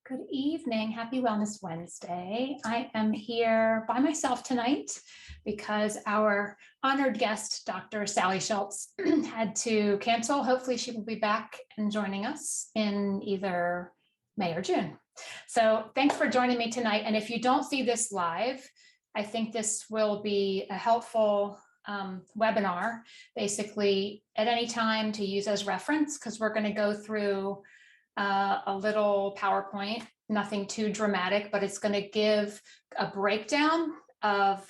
Good evening. Happy Wellness Wednesday. I am here by myself tonight because our honored guest, Dr. Sally Schultz, had to cancel. Hopefully she will be back and joining us in either May or June. So thanks for joining me tonight. And if you don't see this live, I think this will be a helpful webinar, basically at any time to use as reference, because we're going to go through a little PowerPoint, nothing too dramatic, but it's going to give a breakdown of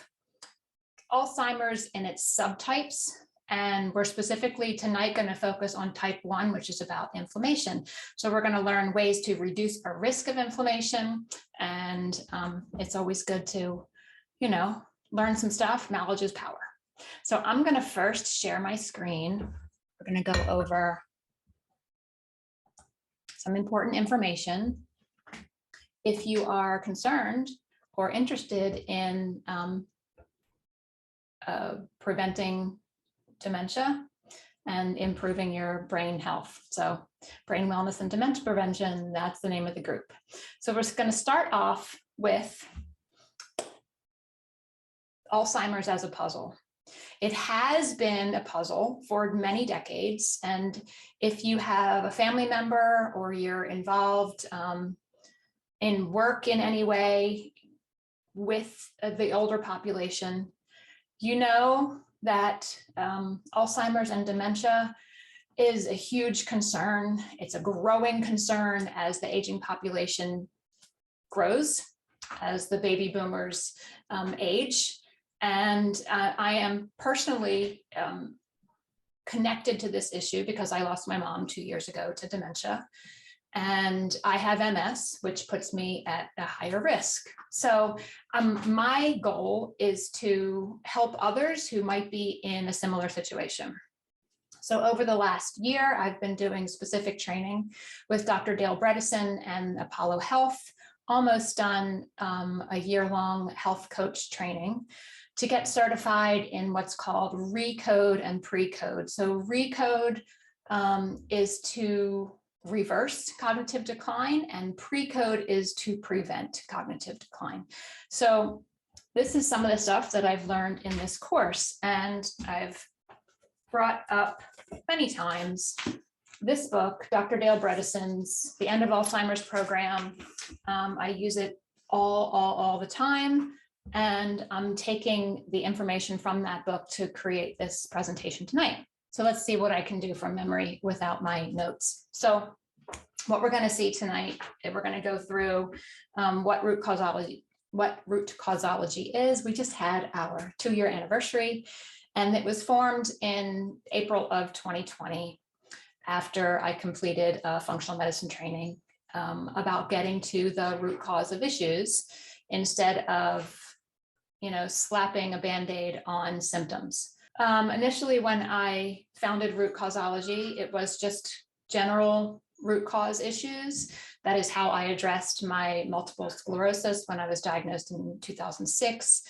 Alzheimer's and its subtypes. And we're specifically tonight going to focus on type 1, which is about inflammation. So we're going to learn ways to reduce our risk of inflammation. And it's always good to, learn some stuff. Knowledge is power. So I'm going to first share my screen. We're going to go over some important information. If you are concerned or interested in preventing dementia and improving your brain health. So brain wellness and dementia prevention, that's the name of the group. So we're just going to start off with Alzheimer's as a puzzle. It has been a puzzle for many decades. And if you have a family member or you're involved in work in any way with the older population, you know that Alzheimer's and dementia is a huge concern. It's a growing concern as the aging population grows, as the baby boomers age. And I am personally connected to this issue because I lost my mom 2 years ago to dementia. And I have MS, which puts me at a higher risk. So my goal is to help others who might be in a similar situation. So over the last year, I've been doing specific training with Dr. Dale Bredesen and Apollo Health, almost done a year-long health coach training to get certified in what's called ReCode and Precode. So ReCode is to reverse cognitive decline, and Precode is to prevent cognitive decline. So this is some of the stuff that I've learned in this course, and I've brought up many times this book, Dr. Dale Bredesen's The End of Alzheimer's Program. I use it all the time. And I'm taking the information from that book to create this presentation tonight. So let's see what I can do from memory without my notes. So what we're going to see tonight, we're going to go through what root causology is. We just had our 2-year anniversary, and it was formed in April of 2020 after I completed a functional medicine training about getting to the root cause of issues instead of slapping a Band-Aid on symptoms. Initially, when I founded RootCauseology, it was just general root cause issues. That is how I addressed my multiple sclerosis when I was diagnosed in 2006.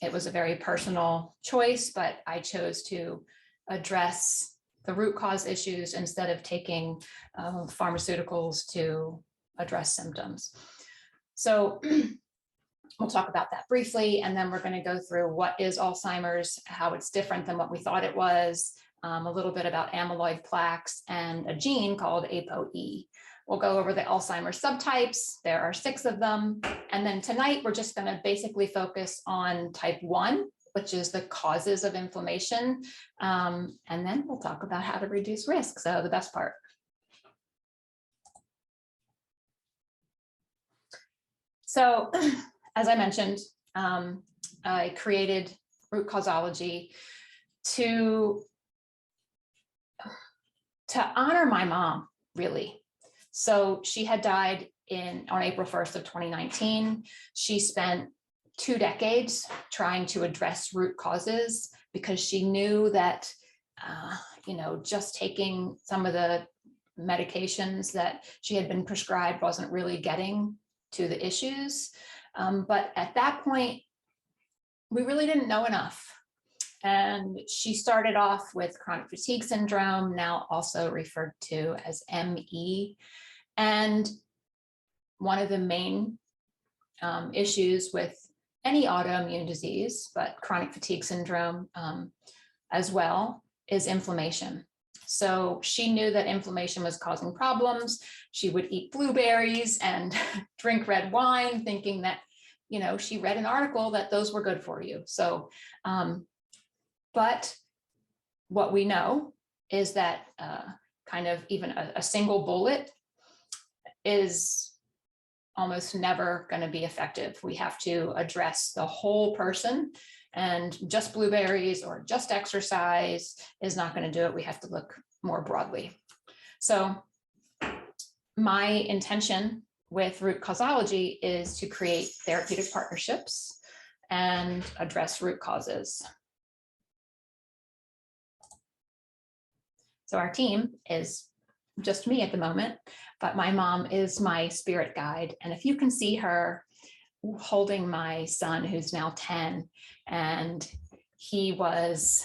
It was a very personal choice, but I chose to address the root cause issues instead of taking pharmaceuticals to address symptoms. So we'll talk about that briefly, and then we're going to go through what is Alzheimer's, how it's different than what we thought it was, a little bit about amyloid plaques, and a gene called ApoE. We'll go over the Alzheimer's subtypes. There are 6 of them. And then tonight, we're just going to basically focus on type 1, which is the causes of inflammation. And then we'll talk about how to reduce risk. So the best part. So as I mentioned, I created RootCauseology to honor my mom, really. So she had died on April 1st of 2019. She spent 2 decades trying to address root causes because she knew that, just taking some of the medications that she had been prescribed wasn't really getting to the issues. But at that point, we really didn't know enough. And she started off with chronic fatigue syndrome, now also referred to as ME. And one of the main issues with any autoimmune disease, but chronic fatigue syndrome as well, is inflammation. So she knew that inflammation was causing problems. She would eat blueberries and drink red wine, thinking that, you know, she read an article that those were good for you. So, but what we know is that kind of even a single bullet is almost never going to be effective. We have to address the whole person, and just blueberries or just exercise is not going to do it. We have to look more broadly. So my intention with RootCauseology is to create therapeutic partnerships and address root causes. So our team is just me at the moment, but my mom is my spirit guide. And if you can see her holding my son, who's now 10, and he was,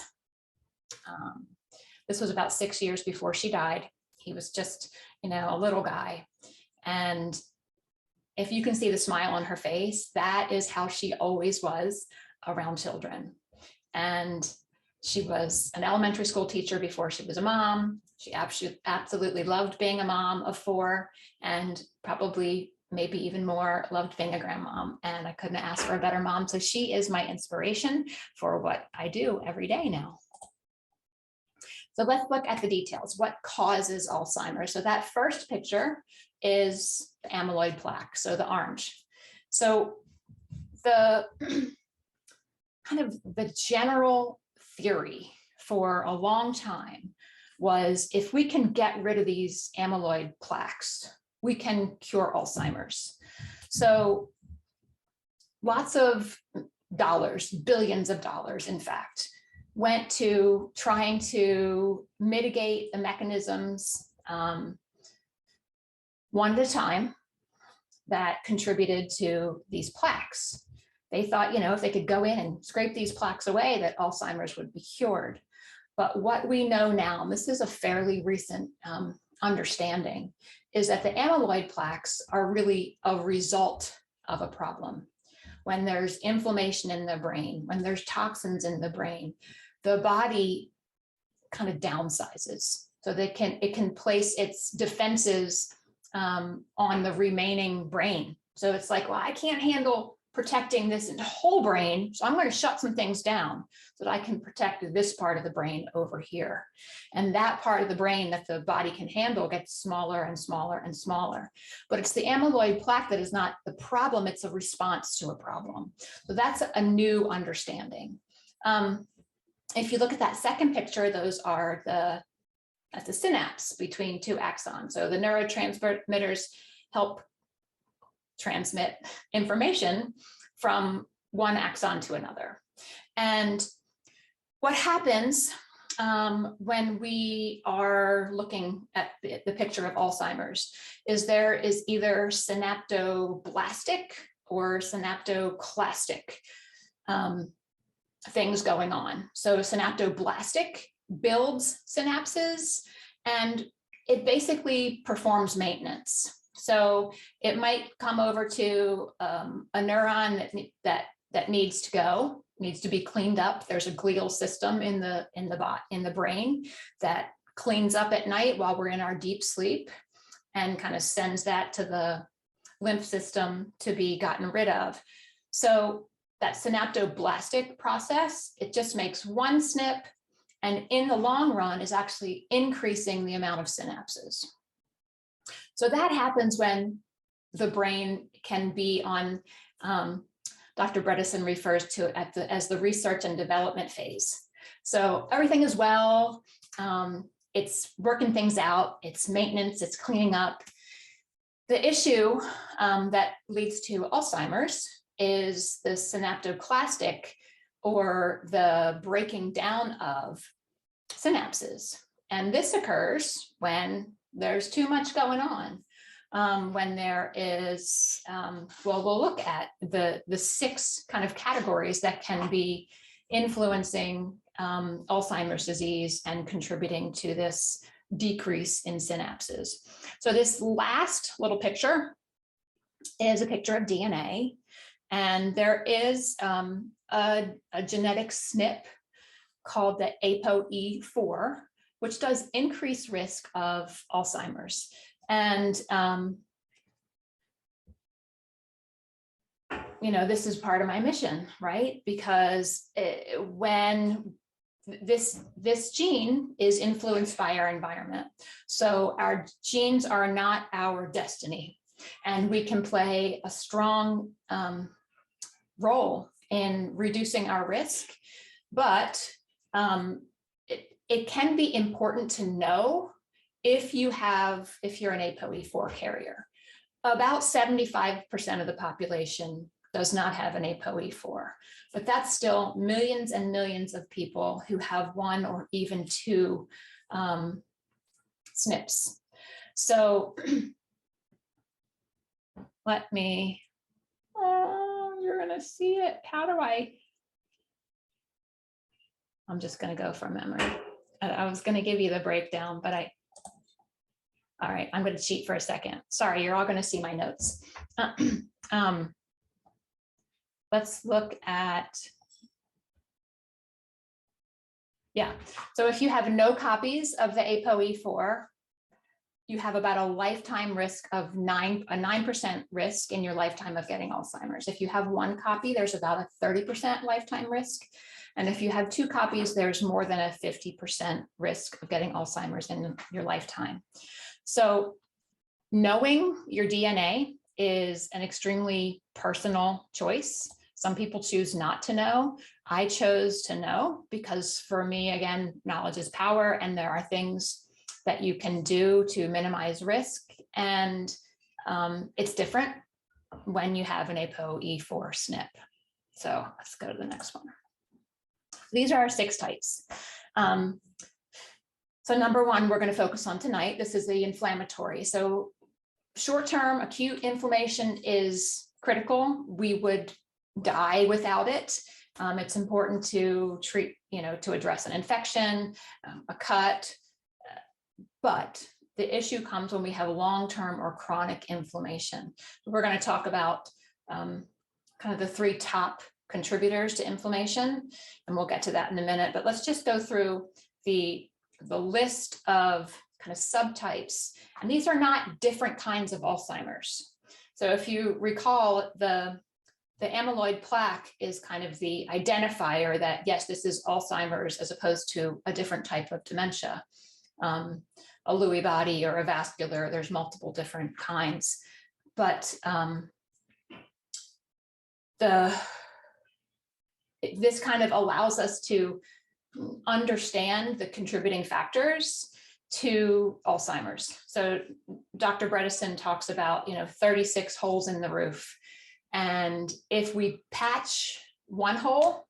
this was about 6 years before she died. He was just, you know, a little guy. And if you can see the smile on her face, that is how she always was around children. And she was an elementary school teacher before she was a mom. She absolutely loved being a mom of 4, and probably maybe even more loved being a grandmom. And I couldn't ask for a better mom. So she is my inspiration for what I do every day now. So let's look at the details. What causes Alzheimer's? So that first picture is the amyloid plaque, so the orange. So the kind of the general theory for a long time was, if we can get rid of these amyloid plaques, we can cure Alzheimer's. So lots of dollars, billions of dollars, in fact, went to trying to mitigate the mechanisms one at a time that contributed to these plaques. They thought, you know, if they could go in and scrape these plaques away, that Alzheimer's would be cured. But what we know now, and this is a fairly recent understanding, is that the amyloid plaques are really a result of a problem. When there's inflammation in the brain, when there's toxins in the brain, the body kind of downsizes. So it can place its defenses on the remaining brain. So it's like, well, I can't handle protecting this whole brain, so I'm going to shut some things down so that I can protect this part of the brain over here. And that part of the brain that the body can handle gets smaller and smaller and smaller. But it's the amyloid plaque that is not the problem, it's a response to a problem. So that's a new understanding. If you look at that second picture, those are that's the synapse between 2 axons. So the neurotransmitters help transmit information from one axon to another. And what happens when we are looking at the picture of Alzheimer's is there is either synaptoblastic or synaptoclastic things going on. So synaptoblastic builds synapses, and it basically performs maintenance. So it might come over to a neuron that needs to go, needs to be cleaned up. There's a glial system in the brain that cleans up at night while we're in our deep sleep, and kind of sends that to the lymph system to be gotten rid of. So that synaptoblastic process, it just makes one snip, and in the long run is actually increasing the amount of synapses. So that happens when the brain can be on, Dr. Bredesen refers to it as the research and development phase. So everything is well, it's working things out, it's maintenance, it's cleaning up. The issue that leads to Alzheimer's is the synaptoclastic, or the breaking down of synapses. And this occurs when there's too much going on. When there is, well, we'll look at the 6 kind of categories that can be influencing Alzheimer's disease and contributing to this decrease in synapses. So this last little picture is a picture of DNA. And there is a genetic SNP called the ApoE4, which does increase risk of Alzheimer's. And, you know, this is part of my mission, right? Because when this gene is influenced by our environment. So our genes are not our destiny, and we can play a strong role in reducing our risk, but it can be important to know if you're an ApoE4 carrier. About 75% of the population does not have an ApoE4, but that's still millions and millions of people who have one or even two SNPs. So let me, you're gonna see it. How do I'm just gonna go from memory. I was gonna give you the breakdown, but all right, I'm gonna cheat for a second. Sorry, you're all gonna see my notes. Let's look at, yeah. So if you have no copies of the ApoE4, you have about a lifetime risk of 9% risk in your lifetime of getting Alzheimer's. If you have one copy, there's about a 30% lifetime risk. And if you have two copies, there's more than a 50% risk of getting Alzheimer's in your lifetime. So knowing your DNA is an extremely personal choice. Some people choose not to know. I chose to know because for me, again, knowledge is power, and there are things that you can do to minimize risk. And it's different when you have an ApoE4 SNP. So let's go to the next one. These are our 6 types. So number one, we're going to focus on tonight. This is the inflammatory. So short-term acute inflammation is critical. We would die without it. It's important to treat, to address an infection, a cut, but the issue comes when we have long-term or chronic inflammation. We're going to talk about kind of the 3 top contributors to inflammation, and we'll get to that in a minute. But let's just go through the list of kind of subtypes, and these are not different kinds of Alzheimer's. So if you recall, the amyloid plaque is kind of the identifier that, yes, this is Alzheimer's as opposed to a different type of dementia. A Lewy body or a vascular, there's multiple different kinds. But this kind of allows us to understand the contributing factors to Alzheimer's. So Dr. Bredesen talks about, 36 holes in the roof. And if we patch one hole,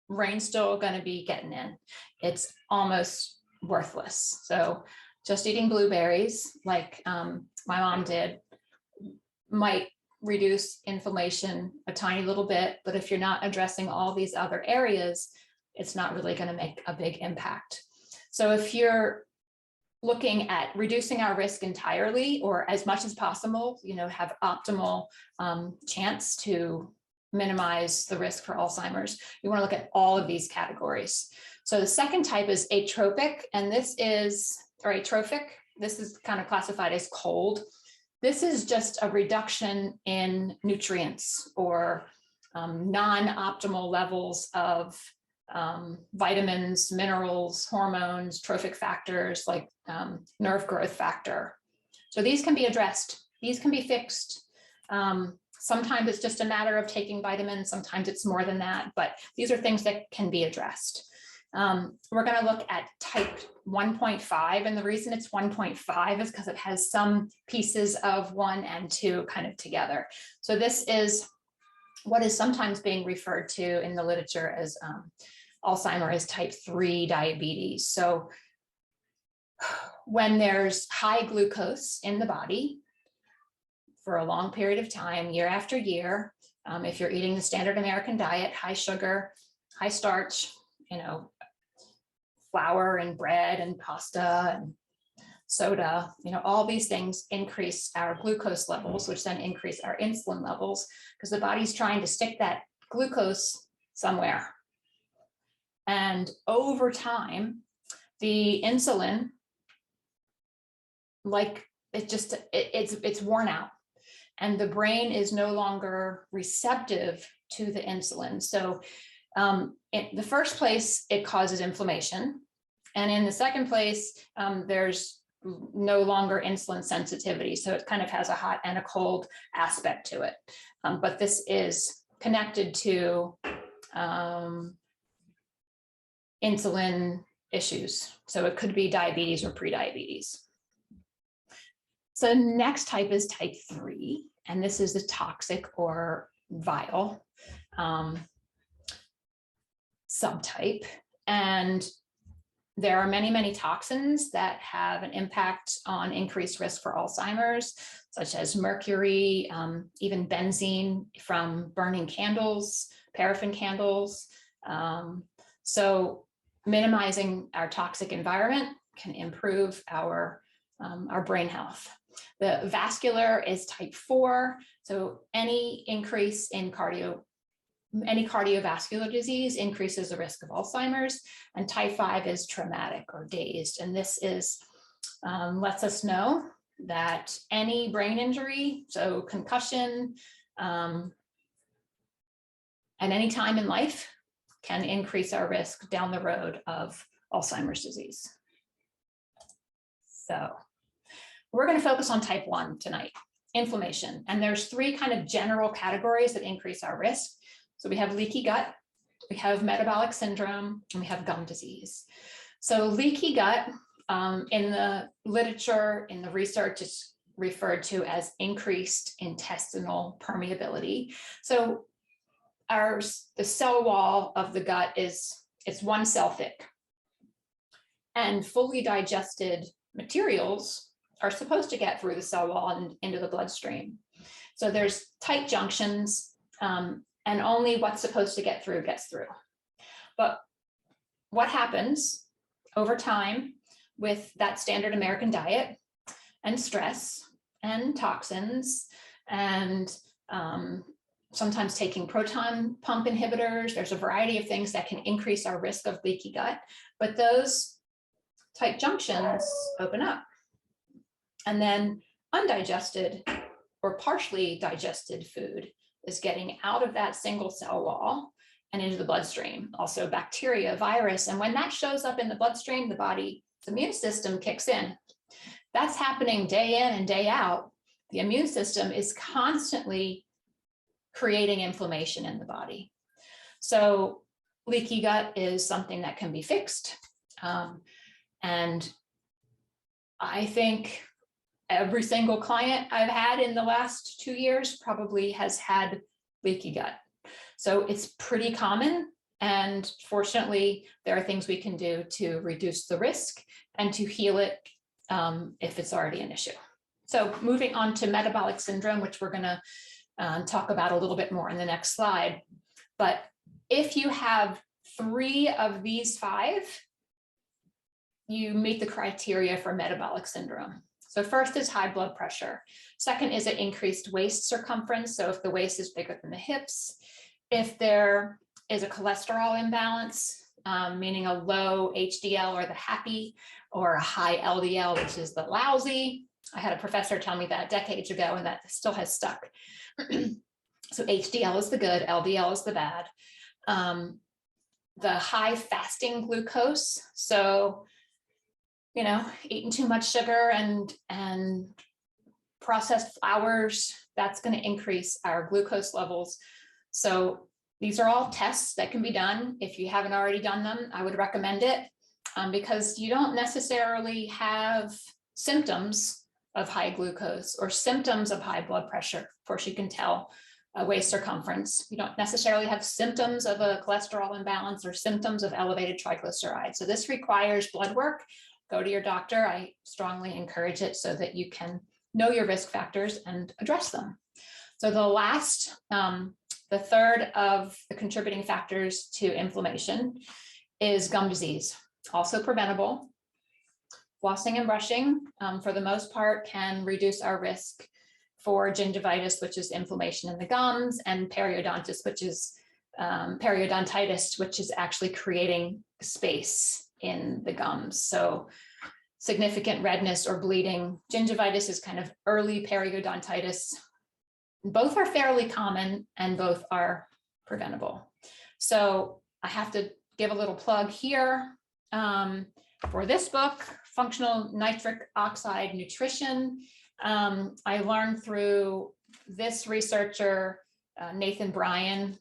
rain's still going to be getting in. It's almost worthless. So just eating blueberries, like my mom did, might reduce inflammation a tiny little bit. But if you're not addressing all these other areas, it's not really going to make a big impact. So if you're looking at reducing our risk entirely, or as much as possible, have optimal chance to minimize the risk for Alzheimer's, you want to look at all of these categories. So the second type is atrophic, and this is kind of classified as cold. This is just a reduction in nutrients or non-optimal levels of vitamins, minerals, hormones, trophic factors like nerve growth factor. So these can be addressed. These can be fixed. Sometimes it's just a matter of taking vitamins. Sometimes it's more than that, but these are things that can be addressed. We're going to look at type 1.5, and the reason it's 1.5 is because it has some pieces of 1 and 2 kind of together. So this is what is sometimes being referred to in the literature as Alzheimer's type 3 diabetes. So when there's high glucose in the body for a long period of time, year after year, if you're eating the standard American diet, high sugar, high starch, flour and bread and pasta and soda, all these things increase our glucose levels, which then increase our insulin levels because the body's trying to stick that glucose somewhere. And over time, the insulin, it's worn out, and the brain is no longer receptive to the insulin. So in the first place, it causes inflammation. And in the second place, there's no longer insulin sensitivity. So it kind of has a hot and a cold aspect to it. But this is connected to insulin issues. So it could be diabetes or prediabetes. So next type is type 3, and this is the toxic or vile subtype. And there are many, many toxins that have an impact on increased risk for Alzheimer's, such as mercury, even benzene from burning candles, paraffin candles. So minimizing our toxic environment can improve our brain health. The vascular is type 4. So any increase in any cardiovascular disease increases the risk of Alzheimer's, and type 5 is traumatic or dazed. And this is lets us know that any brain injury, so concussion, at any time in life can increase our risk down the road of Alzheimer's disease. So we're going to focus on type 1 tonight, inflammation. And there's 3 kind of general categories that increase our risk. So we have leaky gut, we have metabolic syndrome, and we have gum disease. So leaky gut, in the literature, in the research, is referred to as increased intestinal permeability. So the cell wall of the gut it's 1 cell thick, and fully digested materials are supposed to get through the cell wall and into the bloodstream. So there's tight junctions, and only what's supposed to get through gets through. But what happens over time with that standard American diet and stress and toxins and sometimes taking proton pump inhibitors, there's a variety of things that can increase our risk of leaky gut, but those tight junctions open up. And then undigested or partially digested food is getting out of that single cell wall and into the bloodstream, also bacteria, virus. And when that shows up in the bloodstream, the body's immune system kicks in. That's happening day in and day out. The immune system is constantly creating inflammation in the body. So leaky gut is something that can be fixed. And I think every single client I've had in the last 2 years probably has had leaky gut. So it's pretty common. And fortunately, there are things we can do to reduce the risk and to heal it if it's already an issue. So moving on to metabolic syndrome, which we're going to talk about a little bit more in the next slide. But if you have 3 of these 5, you meet the criteria for metabolic syndrome. So first is high blood pressure. Second is an increased waist circumference. So if the waist is bigger than the hips, if there is a cholesterol imbalance, meaning a low HDL or the happy, or a high LDL, which is the lousy. I had a professor tell me that decades ago, and that still has stuck. So HDL is the good, LDL is the bad. The high fasting glucose. So, eating too much sugar and processed flours, that's going to increase our glucose levels. So these are all tests that can be done. If you haven't already done them, I would recommend it because you don't necessarily have symptoms of high glucose or symptoms of high blood pressure. Of course, you can tell a waist circumference. You don't necessarily have symptoms of a cholesterol imbalance or symptoms of elevated triglycerides. So this requires blood work. Go to your doctor. I strongly encourage it so that you can know your risk factors and address them. So the third of the contributing factors to inflammation is gum disease, also preventable. flossing and brushing, for the most part, can reduce our risk for gingivitis, which is inflammation in the gums, and periodontitis, which is actually creating space in the gums. So significant redness or bleeding. Gingivitis is kind of early periodontitis. Both are fairly common and both are preventable. So I have to give a little plug here for this book, Functional Nitric Oxide Nutrition. I learned through this researcher, Nathan Bryan,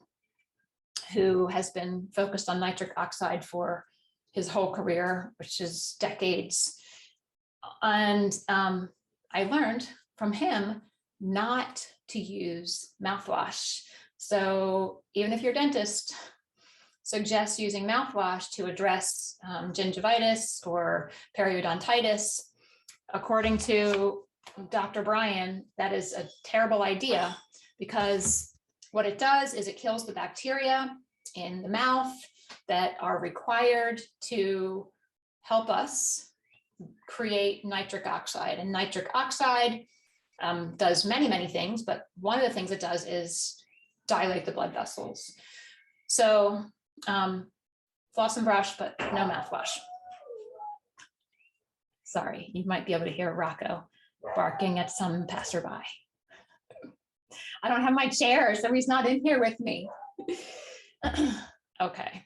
who has been focused on nitric oxide for his whole career, which is decades. And I learned from him not to use mouthwash. So even if your dentist suggests using mouthwash to address gingivitis or periodontitis, according to Dr. Bryan, that is a terrible idea, because what it does is it kills the bacteria in the mouth that are required to help us create nitric oxide. And nitric oxide does many, many things, but one of the things it does is dilate the blood vessels. So floss and brush, but no mouthwash. Sorry, you might be able to hear Rocco barking at some passerby. I don't have my chair, so he's not in here with me. Okay.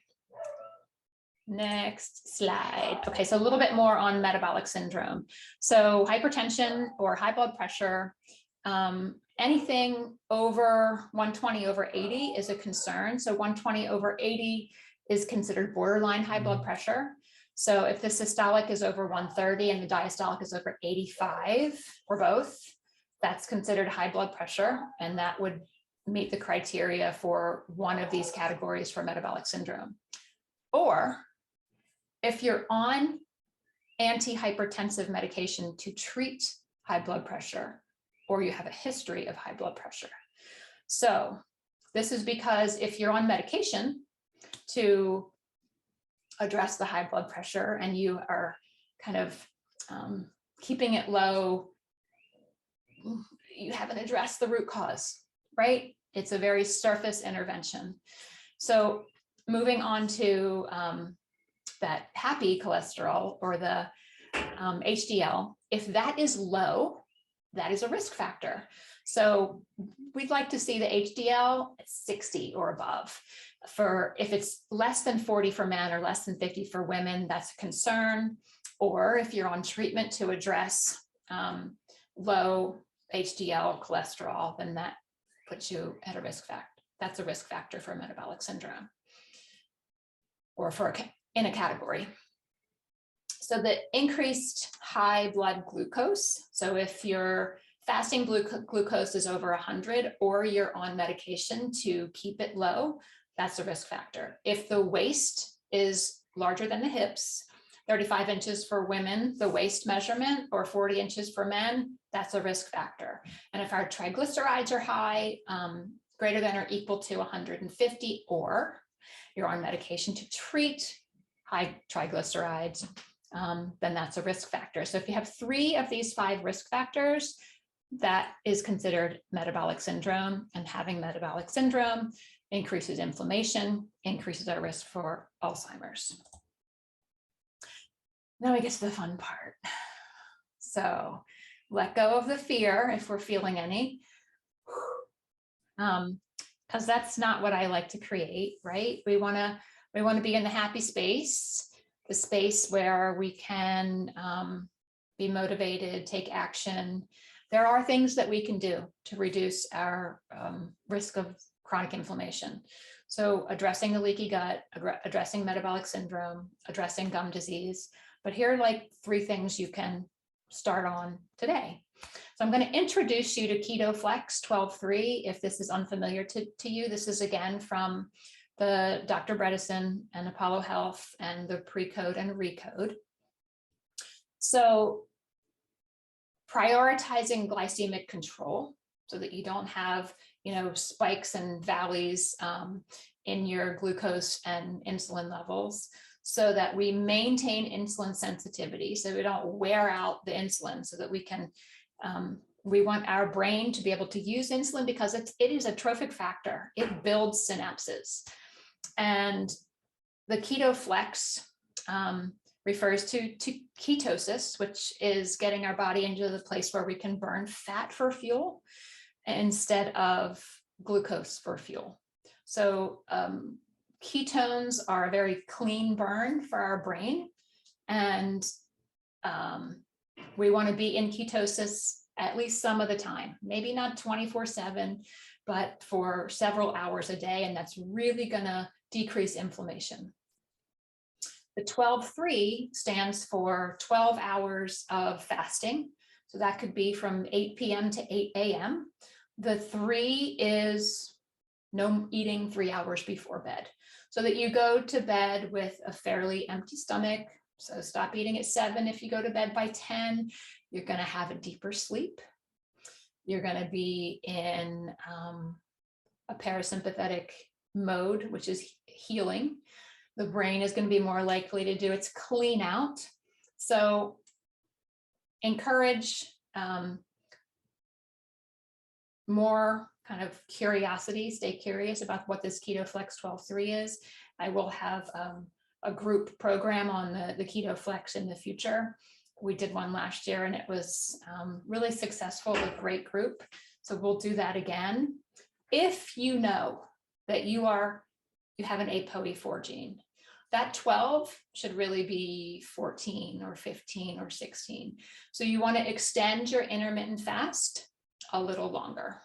Next slide. Okay, so a little bit more on metabolic syndrome. So hypertension or high blood pressure, anything over 120 over 80 is a concern. So 120 over 80 is considered borderline high blood pressure. So if the systolic is over 130 and the diastolic is over 85 or both, that's considered high blood pressure, and that would meet the criteria for one of these categories for metabolic syndrome. Or if you're on antihypertensive medication to treat high blood pressure, or you have a history of high blood pressure. So this is because if you're on medication to address the high blood pressure and you are kind of keeping it low, you haven't addressed the root cause, right? It's a very surface intervention. So moving on to that happy cholesterol, or the HDL, if that is low, that is a risk factor. So we'd like to see the HDL at 60 or above. For if it's less than 40 for men or less than 50 for women, that's a concern. Or if you're on treatment to address low HDL cholesterol, then that puts you at a risk factor. That's a risk factor for metabolic syndrome, or for in a category. So the increased high blood glucose. So if your fasting glucose is over 100, or you're on medication to keep it low, that's a risk factor. If the waist is larger than the hips, 35 inches for women, the waist measurement, or 40 inches for men, that's a risk factor. And if our triglycerides are high, greater than or equal to 150, or you're on medication to treat high triglycerides, then that's a risk factor. So if you have 3 of these 5 risk factors, that is considered metabolic syndrome, and having metabolic syndrome increases inflammation, increases our risk for Alzheimer's. Now we get to the fun part. So let go of the fear if we're feeling any, because that's not what I like to create, right? We want to be in the happy space, the space where we can be motivated, take action. There are things that we can do to reduce our risk of chronic inflammation. So addressing the leaky gut, addressing metabolic syndrome, addressing gum disease. But here are like 3 things you can start on today. So I'm going to introduce you to KetoFLEX 12.3. If this is unfamiliar to you, this is again from the Dr. Bredesen and Apollo Health and the pre-code and recode. So prioritizing glycemic control so that you don't have, spikes and valleys in your glucose and insulin levels. so that we maintain insulin sensitivity, so we don't wear out the insulin, so that we can, we want our brain to be able to use insulin because it is a trophic factor. It builds synapses. And the KetoFLEX refers to ketosis, which is getting our body into the place where we can burn fat for fuel instead of glucose for fuel. So ketones are a very clean burn for our brain. And we want to be in ketosis at least some of the time, maybe not 24/7, but for several hours a day. And that's really going to decrease inflammation. The 12-3 stands for 12 hours of fasting. So that could be from 8 p.m. to 8 a.m. The 3 is no eating 3 hours before bed, so that you go to bed with a fairly empty stomach. So stop eating at 7. If you go to bed by 10, you're going to have a deeper sleep. You're going to be in a parasympathetic mode, which is healing. The brain is going to be more likely to do its clean out. So encourage more kind of curiosity, stay curious about what this KetoFLEX 12-3 is. I will have a group program on the KetoFLEX in the future. We did one last year and it was really successful, a great group. So we'll do that again. If you know that you have an ApoE4 gene, that 12 should really be 14 or 15 or 16. So you want to extend your intermittent fast a little longer.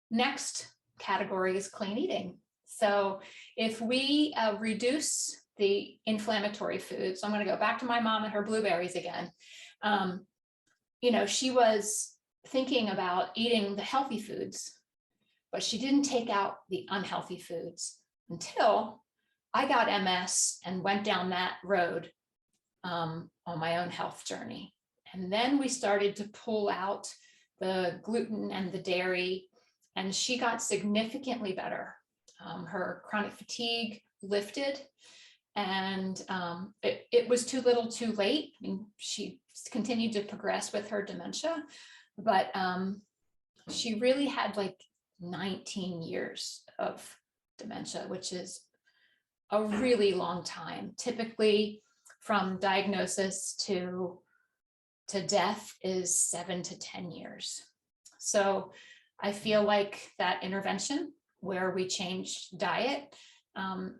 Next category is clean eating. So if we reduce the inflammatory foods, so I'm going to go back to my mom and her blueberries again. You know, she was thinking about eating the healthy foods, but she didn't take out the unhealthy foods until I got MS and went down that road on my own health journey. And then we started to pull out the gluten and the dairy, and she got significantly better. Her chronic fatigue lifted, and it was too little too late. I mean, she continued to progress with her dementia, but she really had like 19 years of dementia, which is a really long time. Typically from diagnosis to death is 7 to 10 years. So I feel like that intervention where we changed diet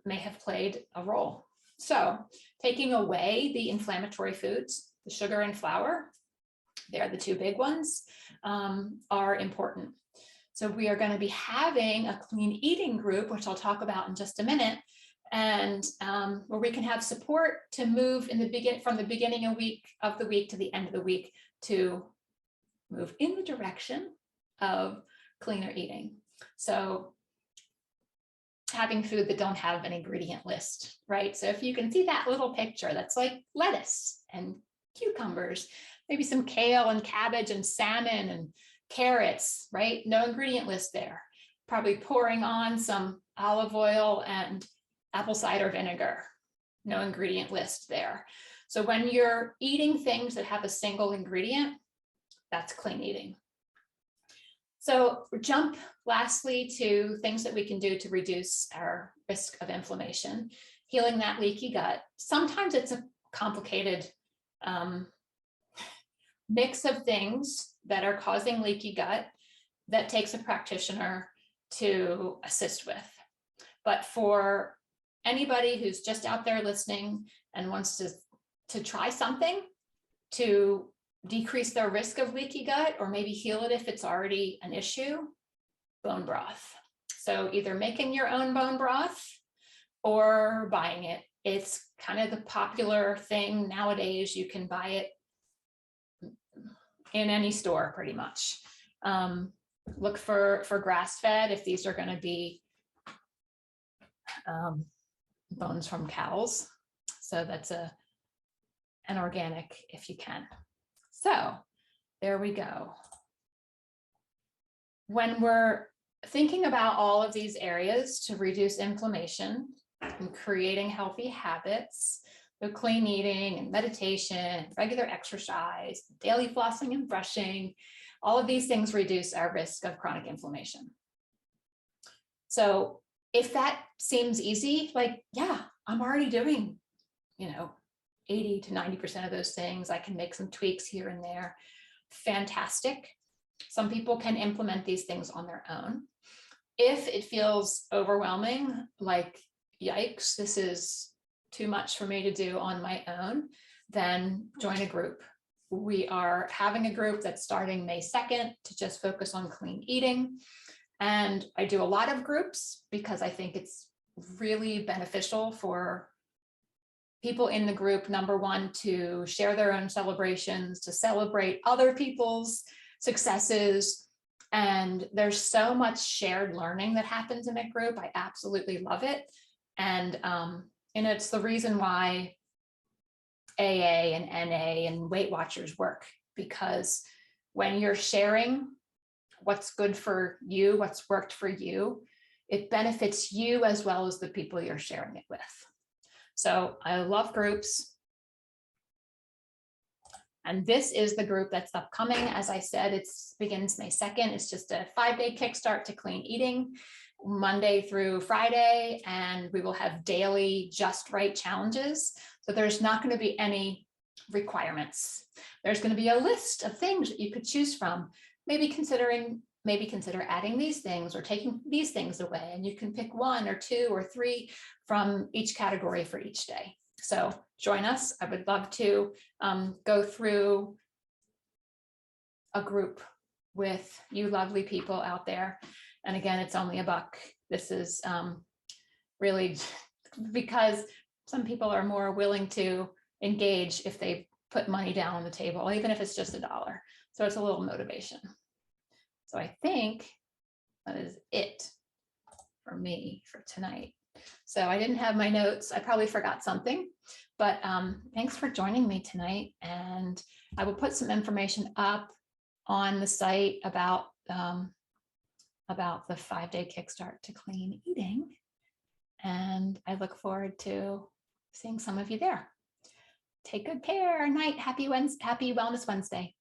may have played a role. So taking away the inflammatory foods, the sugar and flour, they're the two big ones, are important. So we are going to be having a clean eating group, which I'll talk about in just a minute, and where we can have support to move from the beginning of the week to the end of the week to move in the direction of cleaner eating. So having food that don't have an ingredient list, right? So if you can see that little picture, that's like lettuce and cucumbers, maybe some kale and cabbage and salmon and carrots, right? No ingredient list there. Probably pouring on some olive oil and apple cider vinegar. No ingredient list there. So when you're eating things that have a single ingredient, that's clean eating. So jump lastly to things that we can do to reduce our risk of inflammation, healing that leaky gut. Sometimes it's a complicated mix of things that are causing leaky gut that takes a practitioner to assist with. But for anybody who's just out there listening and wants to try something to decrease their risk of leaky gut, or maybe heal it if it's already an issue, bone broth. So either making your own bone broth or buying it. It's kind of the popular thing nowadays. You can buy it in any store pretty much. Look for grass-fed if these are going to be bones from cows. So that's an organic if you can. So there we go. When we're thinking about all of these areas to reduce inflammation, and creating healthy habits. So clean eating and meditation, regular exercise, daily flossing and brushing, all of these things reduce our risk of chronic inflammation. So if that seems easy, like, yeah, I'm already doing, 80 to 90% of those things. I can make some tweaks here and there. Fantastic. Some people can implement these things on their own. If it feels overwhelming, like, yikes, this is too much for me to do on my own, then join a group. We are having a group that's starting May 2nd to just focus on clean eating. And I do a lot of groups because I think it's really beneficial for people in the group, number one, to share their own celebrations, to celebrate other people's successes. And there's so much shared learning that happens in a group. I absolutely love it. And it's the reason why AA and NA and Weight Watchers work, because when you're sharing what's good for you, what's worked for you, it benefits you as well as the people you're sharing it with. So I love groups. And this is the group that's upcoming. As I said, it begins May 2nd. It's just a 5-day kickstart to clean eating, Monday through Friday, and we will have daily just right challenges. So there's not going to be any requirements. There's going to be a list of things that you could choose from, maybe consider adding these things or taking these things away, and you can pick 1 or 2 or 3 from each category for each day. So join us. I would love to go through a group with you lovely people out there. And again, it's only $1. This is really because some people are more willing to engage if they put money down on the table, even if it's just $1. So it's a little motivation. So I think that is it for me for tonight. So I didn't have my notes. I probably forgot something, but thanks for joining me tonight. And I will put some information up on the site about the 5-day kickstart to clean eating. And I look forward to seeing some of you there. Take good care. Night. Happy Wellness Wednesday.